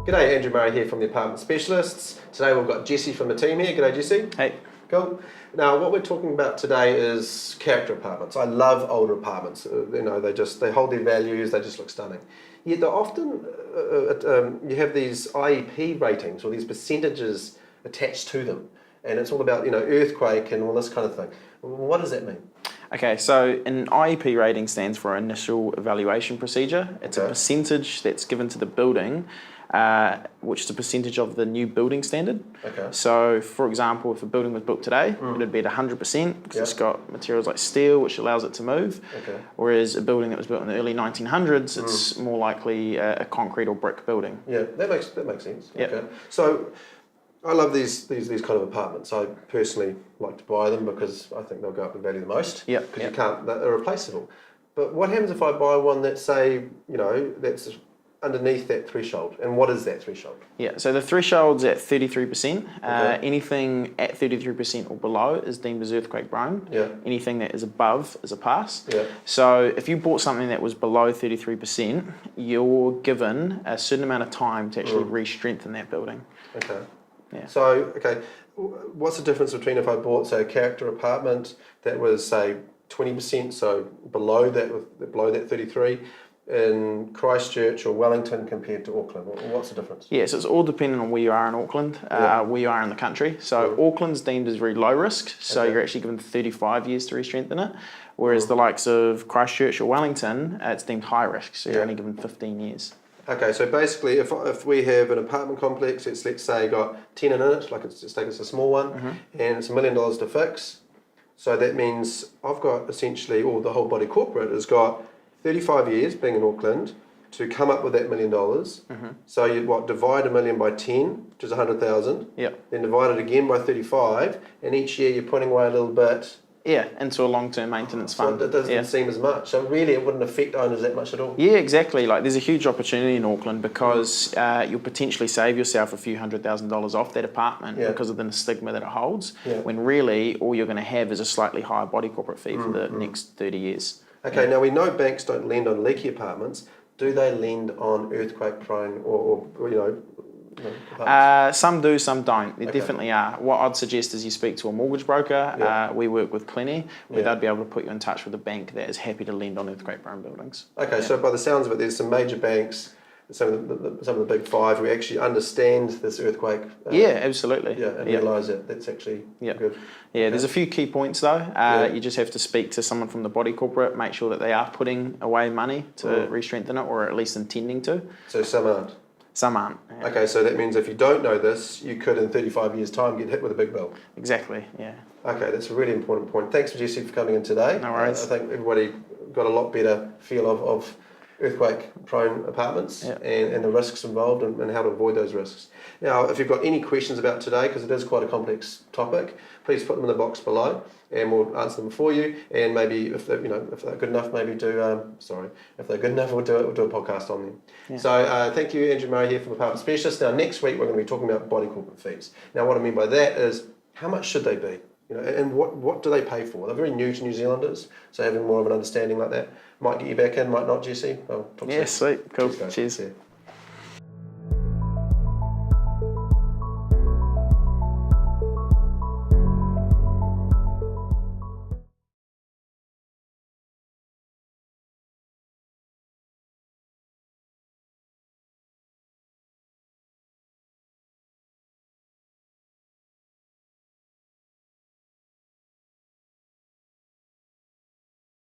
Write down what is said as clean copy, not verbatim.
G'day, Andrew Murray here from the Apartment Specialists. Today we've got Jesse from the team here. G'day, Jesse. Hey. Cool. Now, what we're talking about today is character apartments. I love older apartments. They hold their values. They just look stunning. Yet they're often you have these IEP ratings or these percentages attached to them, and it's all about earthquake and all this kind of thing. What does that mean? Okay, so an IEP rating stands for Initial Evaluation Procedure. It's a percentage that's given to the building, which is a percentage of the new building standard. Okay. So, for example, if a building was built today, it'd be at 100% because it's got materials like steel, which allows it to move. Okay. Whereas a building that was built in the early 1900s, it's more likely a concrete or brick building. Yeah, that makes sense. Yep. Okay. So, I love these kind of apartments. I personally like to buy them because I think they'll go up in value the most. Yeah. Because they're irreplaceable. But what happens if I buy one that's that's underneath that threshold? And what is that threshold? Yeah, so the threshold's at 33%. Anything at 33% or below is deemed as earthquake prone. Yeah. Anything that is above is a pass. Yeah. So if you bought something that was below 33%, you're given a certain amount of time to actually re-strengthen that building. Okay. Yeah. So, what's the difference between if I bought, say, a character apartment that was, say, 20%, so below that 33, in Christchurch or Wellington compared to Auckland? What's the difference? Yeah, so it's all dependent on where you are in Auckland, where you are in the country. So Auckland's deemed as very low risk, so you're actually given 35 years to re-strengthen it, whereas the likes of Christchurch or Wellington, it's deemed high risk, so you're only given 15 years. Okay, so basically if we have an apartment complex, let's say got 10 in it, like let's take us a small one, and it's $1 million to fix, so that means I've got essentially, or the whole body corporate has got 35 years being in Auckland to come up with that $1 million. So you divide $1 million by 10, which is 100,000. Yep. Then divide it again by 35, and each year you're putting away a little bit. Yeah, into a long-term maintenance fund. So it doesn't seem as much. So really it wouldn't affect owners that much at all. Yeah, exactly. Like there's a huge opportunity in Auckland because you'll potentially save yourself a few $100,000 off that apartment because of the stigma that it holds, when really all you're going to have is a slightly higher body corporate fee for the next 30 years. Okay, now we know banks don't lend on leaky apartments. Do they lend on earthquake prone or apartments? Some do, some don't. There definitely are. What I'd suggest is you speak to a mortgage broker. We work with Plenty, where they'd be able to put you in touch with a bank that is happy to lend on earthquake prone buildings. Okay, so by the sounds of it, there's some major banks, some of the big five, who actually understand this earthquake. Absolutely. And realise that that's actually good. Yeah, there's a few key points though. You just have to speak to someone from the body corporate, make sure that they are putting away money to re-strengthen it, or at least intending to. So some aren't? Some aren't. Yeah. Okay, so that means if you don't know this, you could in 35 years' time get hit with a big bill. Exactly, yeah. Okay, that's a really important point. Thanks, Jesse, for coming in today. No worries. I think everybody got a lot better feel of earthquake-prone apartments and the risks involved and how to avoid those risks. Now, if you've got any questions about today, because it is quite a complex topic, please put them in the box below and we'll answer them for you. And maybe if they're good enough, maybe if they're good enough, we'll do a podcast on them. Yeah. So thank you, Andrew Murray here from Apartment Specialists. Now, next week we're going to be talking about body corporate fees. Now, what I mean by that is how much should they be? And what do they pay for? They're very new to New Zealanders, so having more of an understanding like that might get you back in, might not, Jesse. Yeah, sweet, cool, cheers. Cheers.